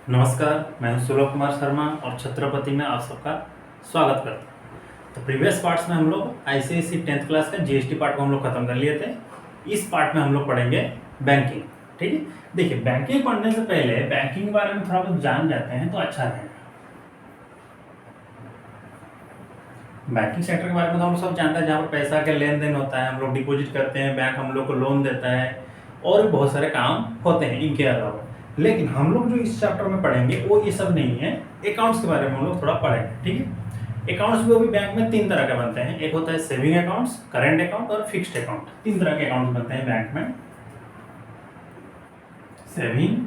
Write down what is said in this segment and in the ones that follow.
नमस्कार, मैं हूं सुलभ कुमार शर्मा और छत्रपति में आप सबका स्वागत करता हूं। तो प्रीवियस पार्ट्स में हम लोग आईसीआईसी 10th क्लास का जीएसटी पार्ट को हम लोग खत्म कर लिए थे। इस पार्ट में हम लोग पढ़ेंगे बैंकिंग। ठीक है, देखिए बैंकिंग पढ़ने से पहले बैंकिंग के बारे में थोड़ा बहुत जान जाते हैं तो अच्छा रहेगा। बैंकिंग सेक्टर के बारे में तो हम लोग सब जानते हैं, जहाँ पर पैसा का लेन देन होता है, हम लोग डिपॉजिट करते हैं, बैंक हम लोग को लोन देता है और भी बहुत सारे काम होते हैं इनके अलावा। लेकिन हम लोग जो इस चैप्टर में पढ़ेंगे वो ये सब नहीं है। अकाउंट्स के बारे में हम लोग थोड़ा पढ़ेंगे। ठीक है, अकाउंट्स भी अभी बैंक में 3 तरह के बनते हैं। एक होता है सेविंग अकाउंट्स, करेंट अकाउंट और फिक्स्ड अकाउंट। 3 तरह के अकाउंट बनते हैं बैंक में, सेविंग,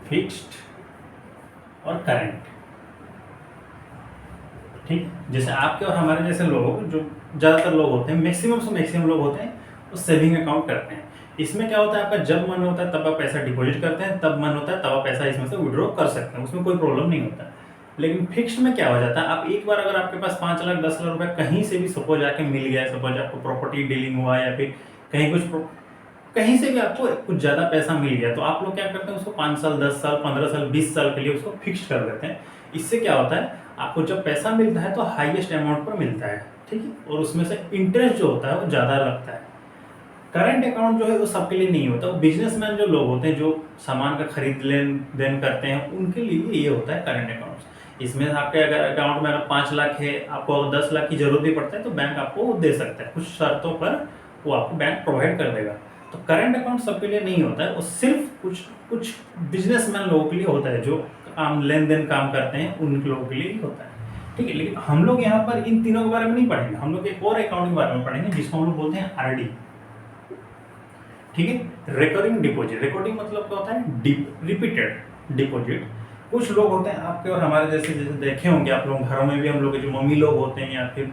फिक्स्ड और करेंट। ठीक, जैसे आपके और हमारे जैसे लोग, जो ज़्यादातर लोग होते हैं, मैक्सिमम से मैक्सिमम लोग होते हैं, वो सेविंग अकाउंट करते हैं। इसमें क्या होता है, आपका जब मन होता है तब आप पैसा डिपॉजिट करते हैं, तब मन होता है तब आप पैसा इसमें से विड्रॉ कर सकते हैं, उसमें कोई प्रॉब्लम नहीं होता। लेकिन फिक्स्ड में क्या हो जाता है, आप एक बार अगर आपके पास 5 लाख 10 लाख रुपए कहीं से भी सपोज आके मिल गया, सपोज आपको प्रॉपर्टी डीलिंग हुआ या फिर कहीं से भी आपको कुछ ज़्यादा पैसा मिल गया, तो आप लोग क्या करते हैं, उसको 5 साल 10 साल 15 साल 20 साल के लिए उसको फिक्स्ड कर देते हैं। इससे क्या होता है, आपको जब पैसा मिलता है तो हाईएस्ट अमाउंट पर मिलता है। ठीक है, और उसमें से इंटरेस्ट जो होता है वो ज़्यादा लगता है। करंट अकाउंट जो है वो सबके लिए नहीं होता, वो बिजनेसमैन जो लोग होते हैं, जो सामान का खरीद लेन देन करते हैं, उनके लिए ये होता है करंट अकाउंट। इसमें आपके अगर अकाउंट में अगर 5 लाख है, आपको अगर 10 लाख की जरूरत भी पड़ता है तो बैंक आपको वो दे सकता है, कुछ शर्तों पर वो आपको बैंक प्रोवाइड कर देगा। तो करंट अकाउंट सबके लिए नहीं होता है, वो सिर्फ कुछ बिजनेसमैन लोगों के लिए होता है, जो काम लेन देन काम करते हैं उन लोगों के लिए ही होता है। ठीक है, लेकिन हम लोग यहाँ पर इन तीनों के बारे में नहीं पढ़ेंगे, हम लोग एक और अकाउंट के बारे में पढ़ेंगे जिसको हम लोग बोलते हैं आरडी। ठीक है, रिकरिंग डिपॉजिट। रिकरिंग मतलब क्या होता है, रिपीटेड डिपॉजिट। कुछ लोग होते हैं आपके और हमारे जैसे देखे होंगे आप लोग, घरों में भी हम लोग जो मम्मी लोग होते हैं या फिर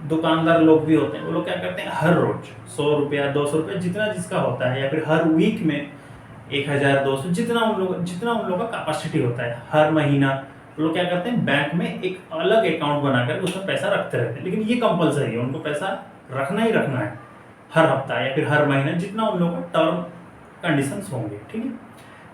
दुकानदार लोग भी होते हैं, वो लोग क्या करते हैं, हर रोज 100 रुपया 200 रुपया जितना जिसका होता है, या फिर हर वीक में 1000 200, जितना उन लोगों का कैपेसिटी होता है, हर महीना वो लोग क्या करते हैं, बैंक में एक अलग अकाउंट बनाकर उसमें पैसा रखते रहते हैं। लेकिन ये कंपलसरी है, उनको पैसा रखना ही रखना है, हर हफ्ता या फिर हर महीना, जितना उन लोगों का टर्म कंडीशंस होंगे। ठीक है,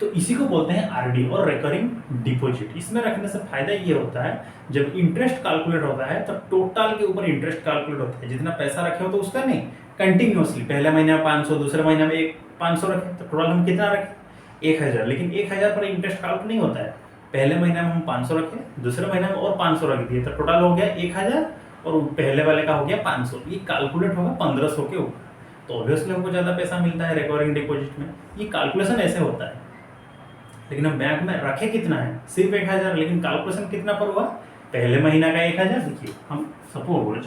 तो इसी को बोलते हैं आरडी और रिकरिंग डिपॉजिट। इसमें रखने से फायदा ये होता है, जब इंटरेस्ट कैलकुलेट होता है तो टोटल के ऊपर इंटरेस्ट कैलकुलेट होता है। जितना पैसा रखे हो तो उसका नहीं, कंटिन्यूअसली पहले महीने में 500, दूसरे महीने में 500 रखे, तो टोटल हम कितना रखें, 1000। लेकिन 1000 पर इंटरेस्ट कैलकुलेट नहीं होता है, पहले महीने में हम 500 रखे, दूसरे महीने में और 500 रख दिए, तो टोटल हो गया 1000 और पहले वाले का हो गया 500। ये कैलकुलेट होगा 1500 के ऊपर, तो ऑब्वियसली हमको ज़्यादा पैसा मिलता है रिकरिंग डिपॉजिट में। ये कैलकुलेशन ऐसे होता है। लेकिन हम बैंक में रखे कितना है, सिर्फ 1000, लेकिन कैलकुलेशन कितना पर हुआ, पहले महीना का 1000। देखिए हम सपोज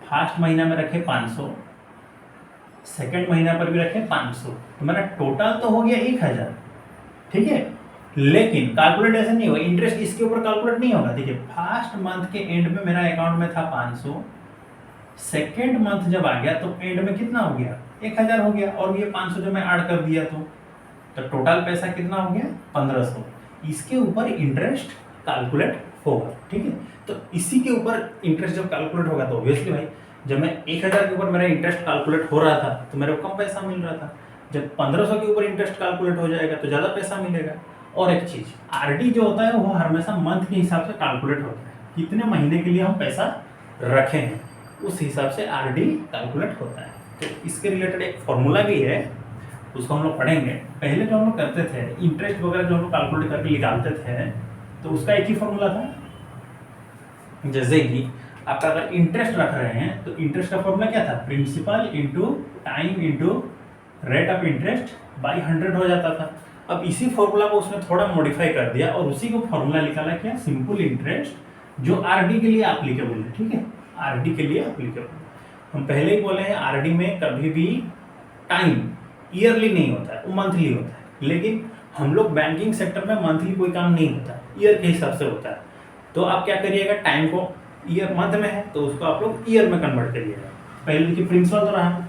फर्स्ट महीना में रखे 500, सेकंड महीना पर भी रखे 500, तो मेरा टोटल तो हो गया 1000। ठीक है, लेकिन कैलकुलेट ऐसे नहीं होगा, इंटरेस्ट इसके ऊपर कैलकुलेट नहीं होगा। देखिए फर्स्ट मंथ के एंड में मेरा अकाउंट में था 500, सेकेंड मंथ जब आ गया तो एंड में कितना हो गया, 1000 हो गया, और ये 500 जो मैं ऐड कर दिया तो टोटल पैसा कितना हो गया, 1500। इसके ऊपर इंटरेस्ट कैलकुलेट होगा। ठीक है, तो इसी के ऊपर इंटरेस्ट जब कैलकुलेट होगा तो ऑब्वियसली भाई, जब मैं 1000 के ऊपर मेरा इंटरेस्ट कैलकुलेट हो रहा था तो मेरे को कम पैसा मिल रहा था, जब 1500 के ऊपर इंटरेस्ट कैलकुलेट हो जाएगा तो ज़्यादा पैसा मिलेगा। और एक चीज़, आरडी जो होता है वो हमेशा मंथ के हिसाब से कैलकुलेट होता है, कितने महीने के लिए हम पैसा रखे हैं उस हिसाब से आरडी कैलकुलेट होता है। तो इसके रिलेटेड एक फॉर्मूला भी है, उसको हम लोग पढ़ेंगे। पहले जो हम लोग करते थे, इंटरेस्ट वगैरह जो हम लोग कैलकुलेट करके निकालते थे, तो उसका एक ही फॉर्मूला था। जैसे कि आपका अगर इंटरेस्ट रख रहे हैं तो इंटरेस्ट का फॉर्मूला क्या था, principal into time into rate of interest by 100 हो जाता था। अब इसी फॉर्मूला को उसने थोड़ा मॉडिफाई कर दिया और उसी को फॉर्मूला निकाला क्या, सिंपल इंटरेस्ट, जो आरडी के लिए एप्लीकेबल है। ठीक है, आरडी के लिए एप्लीकेबल। हम पहले ही बोले हैं आरडी में कभी भी टाइम ईयरली नहीं होता है, वो मंथली होता है। लेकिन हम लोग बैंकिंग सेक्टर में मंथली कोई काम नहीं होता, ईयर के हिसाब से होता है। तो आप क्या करिएगा, टाइम को ईयर मंथ में है तो उसको आप लोग ईयर में कन्वर्ट करिएगा। पहले देखिए प्रिंसिपल तो रहा,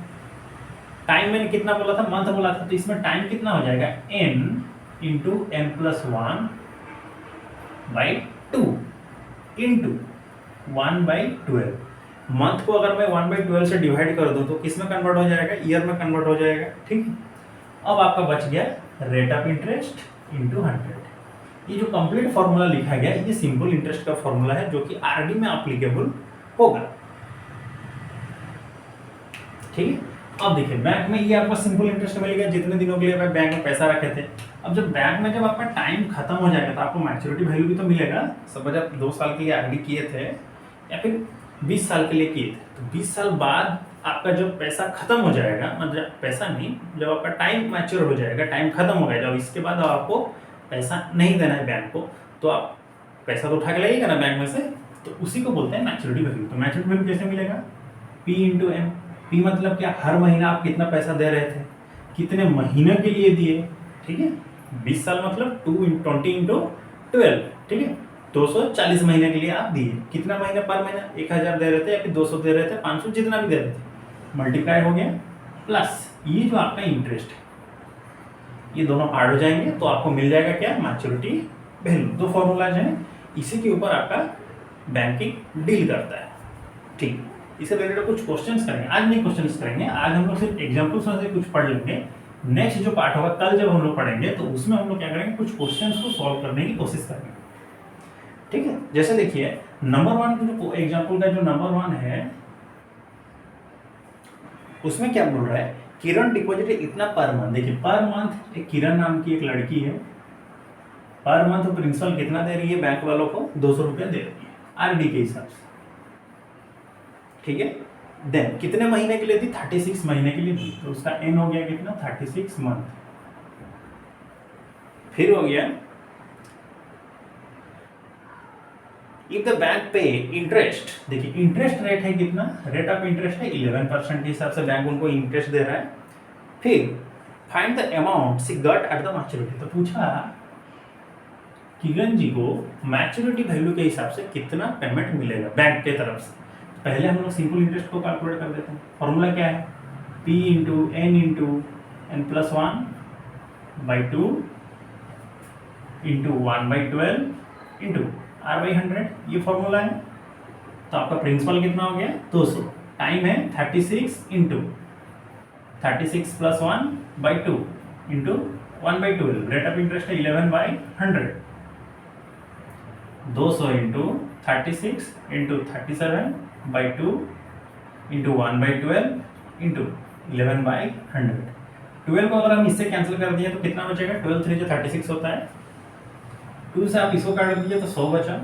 टाइम मैंने कितना बोला था, मंथ बोला था, तो इसमें टाइम कितना हो जाएगा, n into n plus 1 by 2 into 1/12। Month को अगर मैं 1/12 से डिवाइड कर दूं तो किस में कन्वर्ट हो जाएगा, ईयर में कन्वर्ट हो जाएगा। ठीक है, अब आपका बच गया रेट ऑफ इंटरेस्ट इंटू 100। ये जो कंप्लीट फॉर्मूला लिखा गया है ये सिंपल इंटरेस्ट का फॉर्मूला है जो कि आरडी में एप्लीकेबल होगा। ठीक है, अब देखिए बैंक में ये आपको सिंपल इंटरेस्ट मिलेगा जितने दिनों के लिए आप बैंक में पैसा रखे थे। अब जब बैंक में जब आपका टाइम खत्म हो जाएगा तो आपको मैच्योरिटी वैल्यू भी तो मिलेगा। सपोज आप 2 साल के लिए आरडी किए थे या फिर 20 साल के लिए किए थे, तो 20 साल बाद आपका जब पैसा खत्म हो जाएगा, मतलब पैसा नहीं, जब आपका टाइम मैच्योर हो जाएगा, टाइम खत्म हो गया, जब इसके बाद आपको पैसा नहीं देना है बैंक को, तो आप पैसा तो उठा के लाइएगा ना बैंक में से, तो उसी को बोलते हैं मैच्योरिटी वैल्यू। तो मैच्योरिटी वैल्यू कैसे मिलेगा? P into M. पी मतलब क्या? हर महीना आप कितना पैसा दे रहे थे, कितने महीने के लिए दिए। ठीक है, 20 साल मतलब 20 इंटू 12। ठीक है, 240 महीने के लिए आप दिए। कितना महीना पर महीना? 1000 दे रहे थे या फिर 200 दे रहे थे, 500 जितना भी दे रहे थे, मल्टीप्लाई हो गया प्लस ये जो आपका इंटरेस्ट है, ये दोनों ऐड हो जाएंगे तो आपको मिल जाएगा क्या? Maturity value. दो फॉर्मूलाज हैं, इसी के ऊपर आपका बैंकिंग डील करता है। ठीक, इससे रिलेटेड कुछ क्वेश्चंस करेंगे, आज नहीं क्वेश्चंस करेंगे, आज हम लोग सिर्फ एग्जांपल्स में से कुछ पढ़ लेंगे। नेक्स्ट जो पार्ट होगा कल जब हम लोग पढ़ेंगे तो उसमें हम लोग क्या करेंगे, कुछ क्वेश्चंस को सॉल्व करने की कोशिश करेंगे। ठीक है, जैसे देखिए नंबर 1 जो एग्जांपल का जो नंबर 1 है उसमें क्या बोल रहा है, किरण डिपॉजिट इतना पर मंथ। देखिए पर मंथ एक किरण नाम की एक लड़की है, पर मंथ प्रिंसिपल कितना दे रही है बैंक वालों को? 200 रुपया दे रही है आरडी के हिसाब से। ठीक है, देन कितने महीने के लिए दी? 36 महीने के लिए दी, तो उसका एन हो गया कितना? 36 मंथ। फिर हो गया इफ द बैंक पे इंटरेस्ट। देखिए इंटरेस्ट रेट है कितना? रेट ऑफ इंटरेस्ट है 11% के हिसाब से बैंक उनको इंटरेस्ट दे रहा है। फिर find the amount she got at the maturity. तो पूछा किरण जी को मैच्योरिटी वैल्यू के हिसाब से कितना पेमेंट मिलेगा बैंक के तरफ से। पहले हम लोग सिंपल इंटरेस्ट को कैलकुलेट कर देते हैं। फॉर्मूला क्या है? P into n plus 1/2 into 1/12 into R/100, ये फॉर्मूला है। तो आपका प्रिंसिपल कितना हो गया? 200। टाइम है 36 into 36 plus 1/2 into 1/12। Rate of interest है 11/100। 200 इंटू 36 इंटू 37/2 इंटू 1/12 इंटू 11/100। 12 को अगर हम इससे कैंसिल कर दिए तो कितना बचेगा? 12 3 जो 36 होता है, 2 से आप इसको काट दीजिए तो 100 बचा,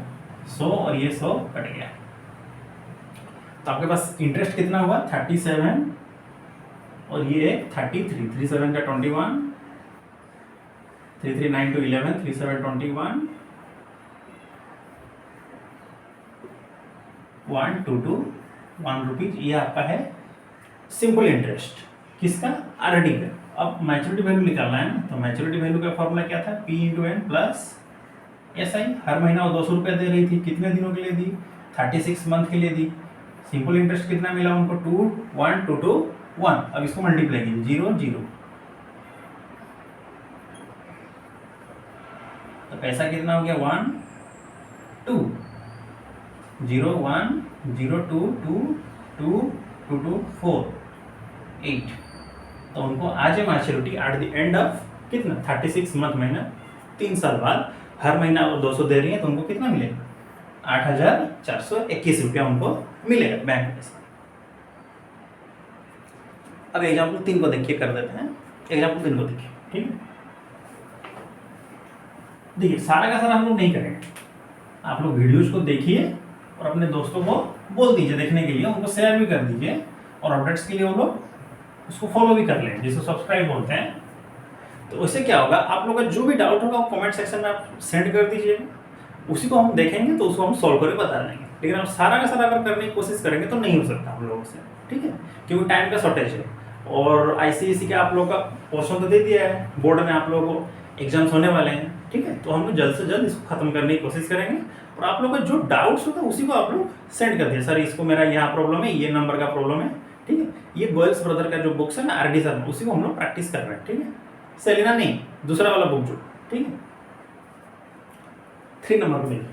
100 और ये 100 कट गया। तो आपके पास इंटरेस्ट कितना हुआ? 37 और ये 33। 37 का 21, 339 to 11, 37 21, 122 1 रुपीज। ये आपका है सिंपल इंटरेस्ट, किसका? आरडी का। अब मैच्योरिटी वैल्यू निकालना है ना, तो मैच्योरिटी वैल्यू का फॉर्मूला क्या था? P into n plus SI। हर महीना वो 200 रुपया दे रही थी, कितने दिनों के लिए दी? 36 मंथ के लिए दी। सिंपल इंटरेस्ट कितना मिला उनको? 2 1 2 2 1। अब इसको मल्टीप्लाई कीजिए, 0 0, तो पैसा कितना हो गया? 1 2 0 1 0 2 2 2 2 2 4 8। तो उनको आज है maturity at the end of कितना? 36 मंथ, महीना 3 साल बाद हर महीना वो 200 दे रही है, तो उनको कितना मिलेगा? 8,421 रुपया उनको मिलेगा बैंक में से। अब एग्जाम्पल 3 को देखिए, कर देते हैं। एग्जाम्पल 3 को देखिए। ठीक है, देखिए सारा का सारा हम लोग नहीं करेंगे, आप लोग वीडियोज को देखिए और अपने दोस्तों को बोल दीजिए देखने के लिए, उनको शेयर भी कर दीजिए, और अपडेट्स के लिए वो लोग उसको फॉलो भी कर लें, जिसको सब्सक्राइब बोलते हैं। तो उससे क्या होगा, आप लोगों का जो भी डाउट होगा वो कमेंट सेक्शन में आप सेंड कर दीजिए, उसी को हम देखेंगे तो उसको हम सॉल्व करके बता देंगे। लेकिन आप सारा का सारा अगर करने की कोशिश करेंगे तो नहीं हो सकता हम लोगों से। ठीक है, क्योंकि टाइम का शॉर्टेज है, और ICSE का आप लोगों का पोर्शन तो दे दिया है, बोर्ड में आप लोगों को एग्जाम्स होने वाले हैं। ठीक है, तो हम लोग जल्द से जल्द इसको खत्म करने की कोशिश करेंगे, और आप लोगों का जो डाउट्स होता है उसी को आप लोग सेंड कर दिए, सर इसको मेरा यहाँ प्रॉब्लम है, ये नंबर का प्रॉब्लम है। ठीक है, ये गोयल्स ब्रदर का जो बुक्स है ना RD सर में, उसी को हम लोग प्रैक्टिस कर रहे हैं। ठीक है, सेलिना नहीं, दूसरा वाला बुक जो। ठीक है, 3 नंबर को देखिए।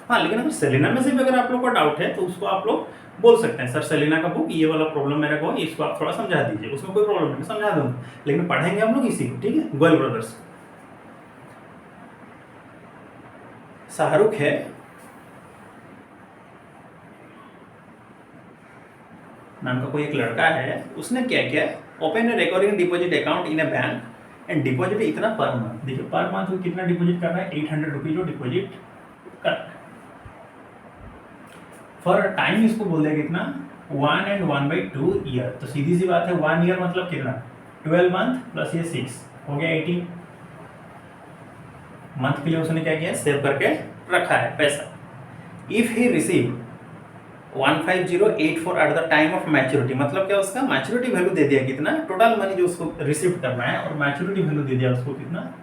हाँ, लेकिन अगर सेलिना में से भी अगर आप लोग का डाउट है तो उसको आप लोग बोल सकते हैं सर सेलिना का बुक ये वाला प्रॉब्लम मेरे को, इसको आप थोड़ा समझा दीजिए, उसमें कोई प्रॉब्लम नहीं, समझा दूंगा, लेकिन पढ़ेंगे हम लोग इसी को, ठीक है। गोयल ब्रदर्स, शाहरुख है, नाम का कोई एक लड़का है, उसने क्या किया, open A recurring deposit account in A bank and deposit इतना पर मंथ। देखिए पर मंथ वो कितना डिपॉजिट कर रहा है, 800 रुपीज जो डिपॉजिट कर रहा है। फॉर टाइम इसको बोल दिया कितना, 1 and 1/2 ईयर। तो सीधी सी बात है 1 ईयर मतलब कितना, 12 मंथ प्लस ये 6 हो गया 18 मंथ के लिए उसने क्या किया, सेव करके रखा है पैसा। If he receive 15084 eight the time of maturity, मतलब क्या उसका मैच्योरिटी वैल्यू दे दिया कितना, टोटल मनी जो उसको रिसीव करना है और मैच्योरिटी वैल्यू दे दिया उसको कितना,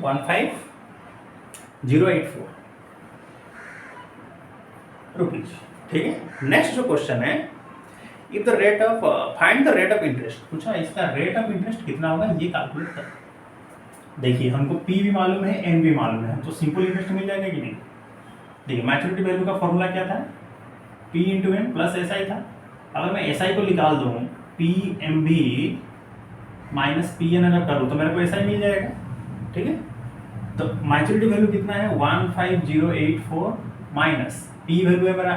15084 रुपीज, ठीक है। नेक्स्ट जो क्वेश्चन है, if the rate of find the rate of interest, पूछा इसका रेट ऑफ इंटरेस्ट कितना होगा ये कैलकुलेट कर। देखिए हमको पी भी मालूम है, एन भी मालूम है, तो सिंपल इंटरेस्ट मिल जाएगा कि नहीं। देखिए मैच्योरिटी वैल्यू का फॉर्मूला क्या था, P into n plus S I था। अगर मैं एस आई को निकाल दूँ, P M B minus P N अगर करूँ तो मेरे को एस आई मिल जाएगा, ठीक है। तो मैच्योरिटी वैल्यू कितना है 15084 माइनस पी वैल्यू है मेरा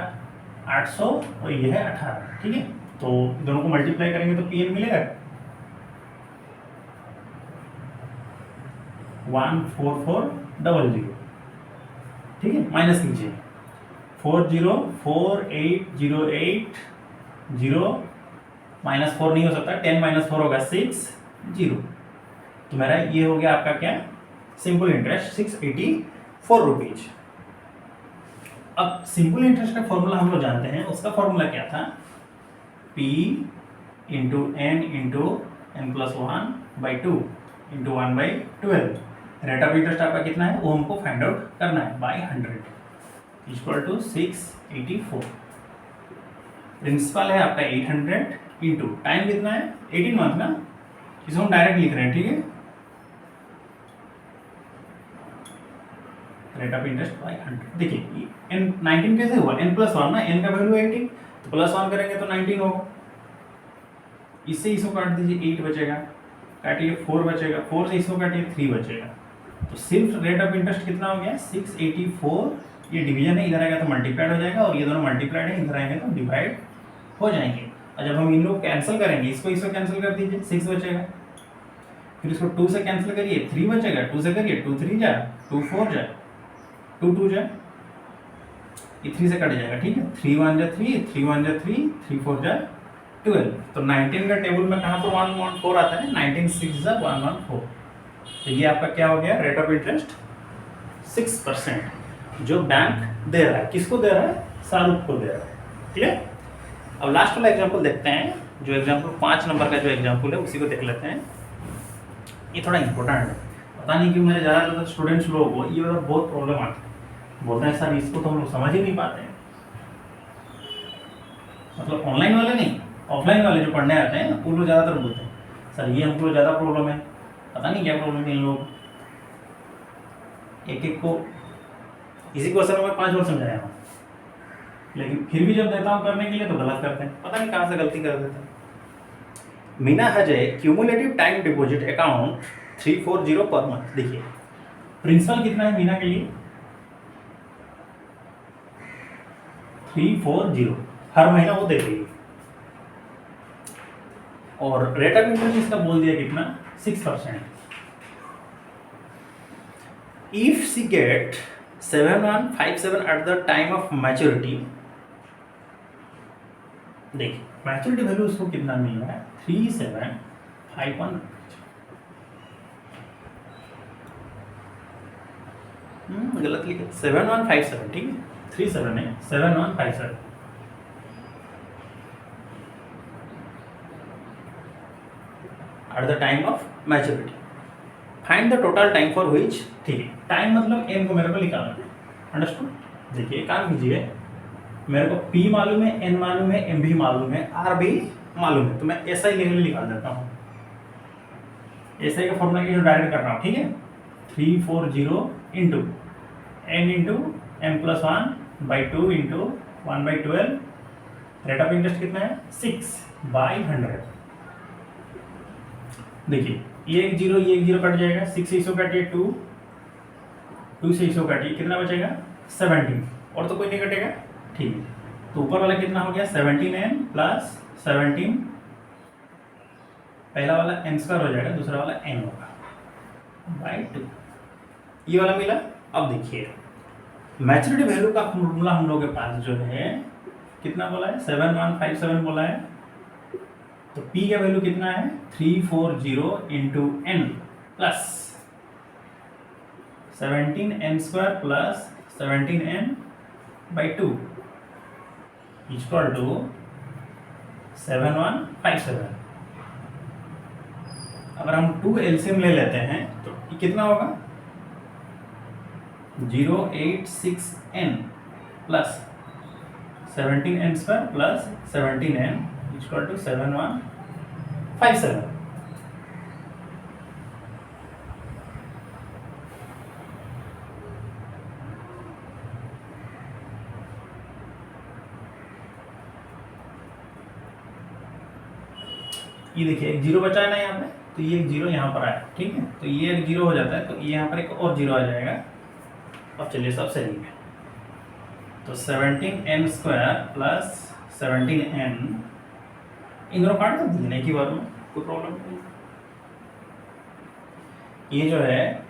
800 और ये है 18, ठीक है। तो दोनों को मल्टीप्लाई करेंगे तो पी एन मिलेगा 14400, ठीक है। माइनस कीजिए 404808 माइनस 4 नहीं हो सकता, 10 माइनस 4 होगा 6 0। तो मेरा ये हो गया आपका क्या, सिंपल इंटरेस्ट 684 रुपीज। अब सिंपल इंटरेस्ट का फॉर्मूला हम लोग जानते हैं, उसका फॉर्मूला क्या था, P into n plus 1/2 into 1/12। Rate of interest आपका कितना है वो हमको फाइंड आउट करना है, बाई 100 इक्वल टू 684। प्रिंसिपल है आपका 800 इंटू टाइम कितना है 18 मंथ ना, इसको हम डायरेक्ट लिख रहे हैं, ठीक है। Rate of interest by 100। देखिए एन 19 कैसे हुआ, एन प्लस 1 ना, एन का वैल्यू 18 तो प्लस 1 करेंगे तो 19 होगा। इससे इसको काट दीजिए 8 बचेगा, काटिए 4 बचेगा, 4 से इसको काटिए 3 बचेगा। तो सिर्फ रेट ऑफ इंटरेस्ट कितना हो गया 684। ये डिवीजन है, इधर आएगा तो मल्टीप्लाइड हो जाएगा, और ये दोनों मल्टीप्लाइड है, इधर आएंगे तो डिवाइड हो जाएंगे। और जब हम इन लोग कैंसिल करेंगे, इसको कैंसिल कर दीजिए 6 बचेगा, फिर इसको 2 से कैंसिल करिए 3 बचेगा, 2 से करिए 2 3 जा, 2 4 जा, 2 2 जा, ये 3 से कट जाएगा, ठीक है। 3 1 जा 3, 3 1 जा 3, 3 4 जा 12। तो 19 का टेबल में कहाँ पर 114 आता है, 19 6 जा 114। तो ये आपका क्या हो गया, रेट ऑफ इंटरेस्ट 6% जो बैंक दे रहा है, किसको दे रहा है, शाहरुख को दे रहा है, ठीक है। अब लास्ट वाला एग्जांपल देखते हैं, जो एग्जांपल 5 नंबर का जो एग्जांपल है उसी को देख लेते हैं। ये थोड़ा इंपॉर्टेंट है, पता नहीं क्यों मेरे ज़्यादा स्टूडेंट्स लोगों को ये वाला बहुत प्रॉब्लम आती है, बोलते हैं सर इसको तो हम लोग समझ ही नहीं पाते हैं। मतलब ऑनलाइन वाले नहीं, ऑफलाइन वाले जो पढ़ने आते हैं वो लोग ज़्यादातर बोलते हैं सर ये हमको ज़्यादा प्रॉब्लम है, पता नहीं क्या प्रॉब्लम है इन लोग। एक एक को इसी क्वेश्चन में 5 बार समझाया हूँ, लेकिन फिर भी जब देता हूँ करने के लिए तो गलत करते हैं, पता नहीं कहाँ से गलती कर देते हैं। Meena has a cumulative time deposit account 340 per month. देखिए प्रिंसिपल कितना है मीना के लिए 340, हर महीना वो दे देगी, और रेट ऑफ इंटरेस्ट इसका बोल दिया कितना 6%। If C get 7157 at the time of maturity, देखिए मैच्योरिटी वैल्यू उसको कितना मिल रहा है 3751, गलत लिखे 7157, ठीक है 37 है 7157 at the time of maturity. Find the total time for which, ठीक है टाइम मतलब एन को मेरे को निकालना है, अंडरस्टूड। देखिए काम कीजिए, मेरे को पी मालूम है, एन मालूम है, एम भी मालूम है, आर भी मालूम है, तो मैं एस आई लेवल निकाल देता हूँ। एस आई का फॉर्मूला की डायरेक्ट कर रहा हूँ, ठीक है 340 into n into m plus 1/2 into 1/12 rate of interest कितना है 6/100। देखिए ये एक जीरो कट जाएगा, 6 से इसको काटिए 2 से इसको काटिए, कितना बचेगा 17, और तो कोई नहीं कटेगा, ठीक है। तो ऊपर वाला कितना हो गया 17n प्लस 17, पहला वाला n स्क्वायर हो जाएगा, दूसरा वाला n होगा बाई 2, ये वाला मिला। अब देखिए मैच्योरिटी वैल्यू का फॉर्मूला हम लोग के पास जो है कितना बोला है 7157 बोला है, तो P का वैल्यू कितना है 340 into n plus 17n square plus 17n by 2 equal to 7157। अगर हम 2 एलसीएम ले लेते हैं तो ये कितना होगा 086n plus 17n square plus 17n equal to 7157। ये देखिए एक जीरो बचा है ना यहाँ पे, तो ये एक जीरो यहाँ पर आया, ठीक है, तो ये एक जीरो हो जाता है, तो ये यहाँ पर एक और जीरो आ जाएगा। अब चलिए सब सही है, तो 17n स्क्वायर प्लस 17n, इन दोनों काट कर दीजिए एक ही बार में, कोई प्रॉब्लम नहीं। ये जो है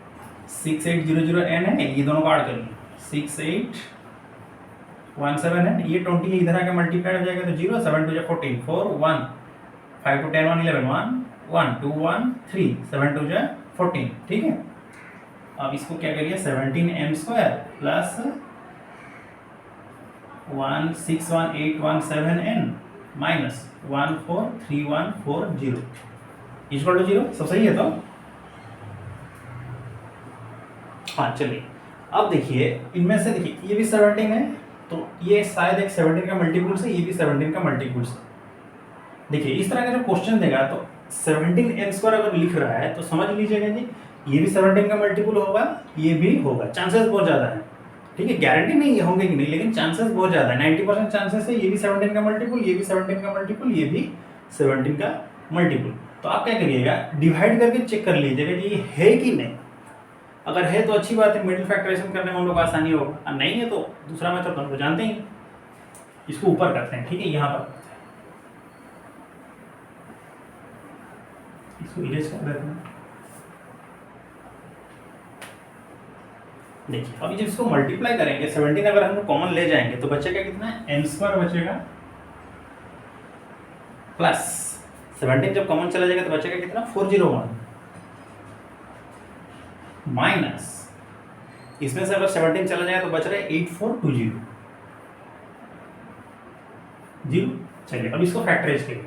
6800n है, ये दोनों काट कर 6817n, ये 20 है, इधर आके मल्टीप्लाई हो जाएगा तो 0, 7 2 14, 4 1 5 2 10 1 11 1 1 2 1 3 7 2 14, ठीक है। अब इसको क्या करिए 17m square plus 161817n minus 14340 equal to 0, सब सही है। तो हाँ चलिए अब देखिए इनमें से, देखिए ये भी 17 है, तो ये शायद एक 17 का मल्टीपल से, ये भी 17 का मल्टीपल से। देखिए इस तरह का जो क्वेश्चन देगा तो 17n स्क्वायर अगर लिख रहा है तो समझ लीजिएगा जी ये भी 17 का मल्टीपल होगा, ये भी होगा, चांसेस बहुत ज़्यादा है, ठीक है। गारंटी नहीं होंगे कि नहीं, लेकिन चांसेस बहुत ज़्यादा है, 90% चांसेस है ये भी 17 का मल्टीपल, ये भी 17 का मल्टीपल, ये भी 17 का मल्टीपल। तो आप क्या करिएगा डिवाइड करके चेक कर लीजिएगा कि ये है कि नहीं। अगर है तो अच्छी बात है, मिडिल फैक्टराइजेशन करने में हम लोग आसानी होगा, और नहीं है तो दूसरा मेथड तो जानते ही, इसको ऊपर करते हैं, ठीक है, यहाँ पर इसको इरेज कर देते हैं। देखिए अभी जब इसको मल्टीप्लाई करेंगे 17 अगर हम कॉमन ले जाएंगे तो बचेगा कितना है n स्क्वायर बचेगा, प्लस 17 जब कॉमन चला जाएगा तो बचेगा कितना 401 माइनस इसमें से अगर 17 चला जाएगा तो बच रहा है 8420 0। चलिए अब इसको फैक्टराइज करिए।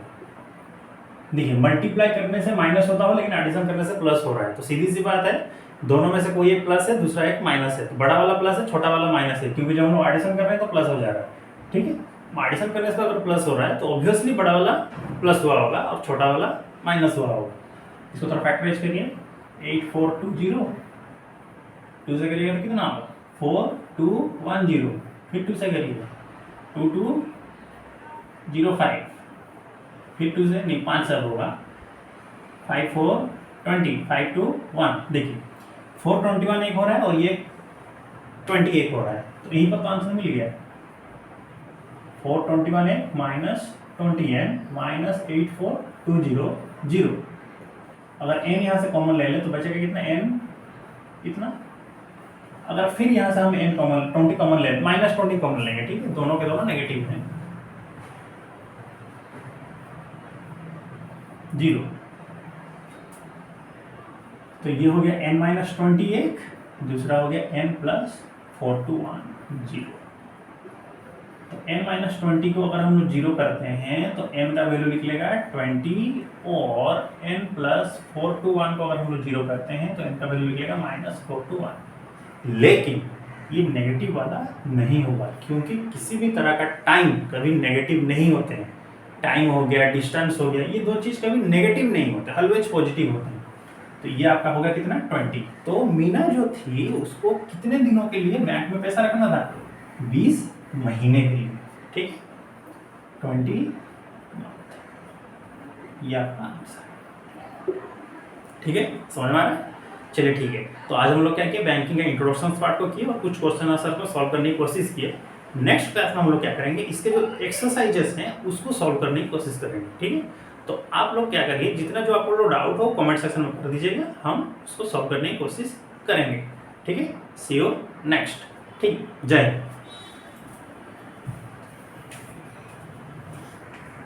देखिए मल्टीप्लाई करने से माइनस होता हो, लेकिन एडिशन करने से प्लस हो रहा है, तो सीधी सी बात है दोनों में से कोई एक प्लस है दूसरा एक माइनस है, तो बड़ा वाला प्लस है छोटा वाला माइनस है, क्योंकि जब हम लोग एडिशन कर रहे हैं तो प्लस हो जा रहा है, ठीक है। एडिशन करने से अगर प्लस हो रहा है तो ऑब्वियसली बड़ा वाला प्लस हुआ होगा और छोटा वाला माइनस हुआ होगा। इसको थोड़ा फैक्टराइज करिए, 8420 2 से करिएगा तो कितना होगा 4210, फिर 2 से करिएगा 2205, फिर 2 से नहीं 5 से होगा 5420 521। देखिए 421 एक हो रहा है और ये 21 हो रहा है, तो यहीं पर तो आंसर मिल गया 421 एक माइनस 20n माइनस 84200। अगर n यहाँ से कॉमन ले ले तो बचेगा कितना n कितना, अगर फिर यहाँ से हम n कॉमन 20 कॉमन ले माइनस 20 कॉमन लेंगे, ठीक है, दोनों के दोनों नेगेटिव हैं 0। तो ये हो गया n माइनस 21, दूसरा हो गया n प्लस 421 तो n माइनस 20 को अगर हम लोग 0 करते हैं तो n का वैल्यू निकलेगा 20, और n प्लस 421 को अगर हम लोग 0 करते हैं तो n का वैल्यू निकलेगा माइनस 421। लेकिन ये नेगेटिव वाला नहीं होगा, क्योंकि किसी भी तरह का टाइम कभी नेगेटिव नहीं होते हैं। टाइम हो गया, डिस्टेंस हो गया, ये दो चीज़ कभी नेगेटिव नहीं होते, ऑलवेज पॉजिटिव होते हैं। तो ये आपका होगा कितना 20। तो मीना जो थी उसको कितने दिनों के लिए बैंक में पैसा रखना था 20 महीने के लिए, ठीक। 20, ये आपका आंसर। ठीक है, समझ में आ रहा है? चलिए ठीक है, तो आज हम लोग क्या किए, बैंकिंग का इंट्रोडक्शन पार्ट को किए और कुछ क्वेश्चन आंसर को सॉल्व करने की कोशिश किए। नेक्स्ट क्लास में हम लोग क्या करेंगे, इसके जो एक्सरसाइजेस हैं उसको सॉल्व करने की कोशिश करेंगे। ठीक है, तो आप लोग क्या करिए, जितना जो आपको लोग डाउट हो कमेंट सेक्शन में कर दीजिएगा, हम उसको सॉल्व करने की कोशिश करेंगे। ठीक है, सी यू नेक्स्ट। ठीक, जय हिंद।